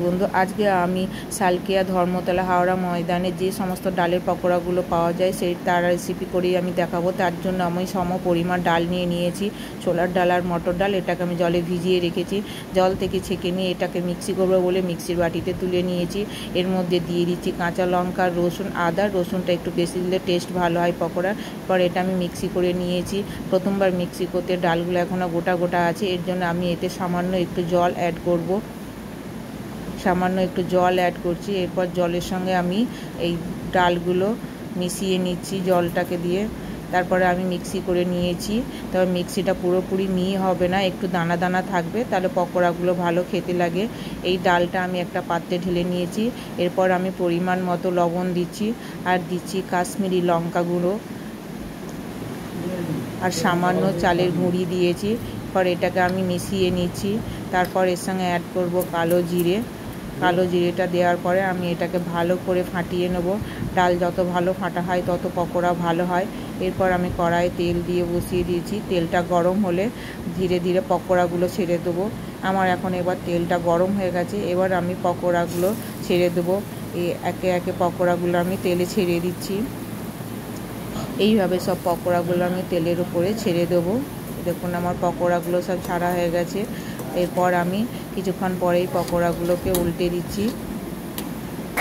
বন্ধু, আজকে আমি সালকিয়া ধর্মতলা হাওড়া ময়দানে যে সমস্ত ডালের পকোড়াগুলো পাওয়া যায় তার রেসিপি করেই আমি দেখাবো। তার জন্য আমি সম পরিমাণ ডাল নিয়েছি, ছোলার ডাল আর মটর ডাল। এটাকে আমি জলে ভিজিয়ে রেখেছি, জল থেকে ছেঁকে নিয়ে এটাকে মিক্সি করবো বলে মিক্সির বাটিতে তুলে নিয়েছি। এর মধ্যে দিয়ে দিচ্ছি কাঁচা লঙ্কা, রসুন, আদা। রসুনটা একটু বেশি দিলে টেস্ট ভালো হয় পকোড়ার। পর এটা আমি মিক্সি করে নিয়েছি। প্রথমবার মিক্সি করতে ডালগুলো এখনও গোটা গোটা আছে, এর জন্য আমি এতে সামান্য একটু জল অ্যাড করব। সামান্য একটু জল অ্যাড করছি। এরপর জলের সঙ্গে আমি এই ডালগুলো মিশিয়ে নিচ্ছি জলটাকে দিয়ে। তারপরে আমি মিক্সি করে নিয়েছি। তবে মিক্সিটা পুরোপুরি মিহি হবে না, একটু দানা দানা থাকবে, তাহলে পকোড়াগুলো ভালো খেতে লাগে। এই ডালটা আমি একটা পাত্রে ঢেলে নিয়েছি। এরপর আমি পরিমাণ মতো লবণ দিচ্ছি, আর দিচ্ছি কাশ্মীরি লঙ্কা গুঁড়ো, আর সামান্য চালের গুঁড়ি দিয়েছি। পর এটাকে আমি মিশিয়ে নিচ্ছি। তারপর এর সঙ্গে অ্যাড করব কালো জিরে। কালো জিরেটা দেওয়ার পরে আমি এটাকে ভালো করে ফাটিয়ে নেব। ডাল যত ভালো ফাটা হয় তত পকোড়া ভালো হয়। এরপর আমি কড়াইয়ে তেল দিয়ে বসিয়ে দিয়েছি। তেলটা গরম হলে ধীরে ধীরে পকোড়াগুলো ছেড়ে দেবো। আমার এখন এবার তেলটা গরম হয়ে গেছে, এবার আমি পকোড়াগুলো ছেড়ে দেবো। একে একে পকোড়াগুলো আমি তেলে ছেড়ে দিচ্ছি। এইভাবে সব পকোড়াগুলো আমি তেলের উপরে ছেড়ে দেবো। দেখুন আমার পকোড়াগুলো সব ছাড়া হয়ে গেছে। এরপর আমি কিছুক্ষণ পরেই পকোড়াগুলোকে উল্টে দিচ্ছি।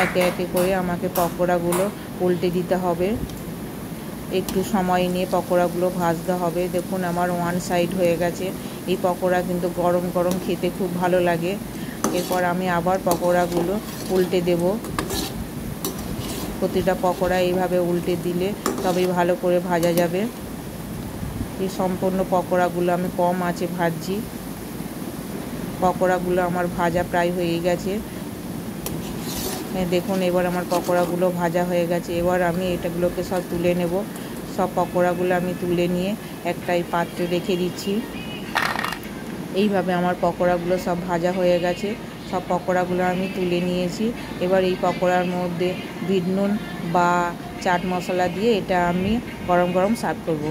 একে একে করে আমাকে পকোড়াগুলো উল্টে দিতে হবে। একটু সময় নিয়ে পকোড়াগুলো ভাজতে হবে। দেখুন আমার ওয়ান সাইড হয়ে গেছে। এই পকোড়া কিন্তু গরম গরম খেতে খুব ভালো লাগে। এরপর আমি আবার পকোড়াগুলো উল্টে দেব। প্রতিটা পকোড়া এইভাবে উল্টে দিলে তবেই ভালো করে ভাজা যাবে। এই সম্পূর্ণ পকোড়াগুলো আমি কম আঁচে ভাজছি। পকোড়াগুলো আমার ভাজা প্রায় হয়ে গেছে। দেখুন এবার আমার পকোড়াগুলো ভাজা হয়ে গেছে। এবার আমি এটাগুলোকে সব তুলে নেব। সব পকোড়াগুলো আমি তুলে নিয়ে একটাই পাত্রে রেখে দিচ্ছি। এইভাবে আমার পকোড়াগুলো সব ভাজা হয়ে গেছে। সব পকোড়াগুলো আমি তুলে নিয়েছি। এবার এই পকোড়ার মধ্যে বিট নুন বা চাট মশলা দিয়ে এটা আমি গরম গরম সার্ভ করব।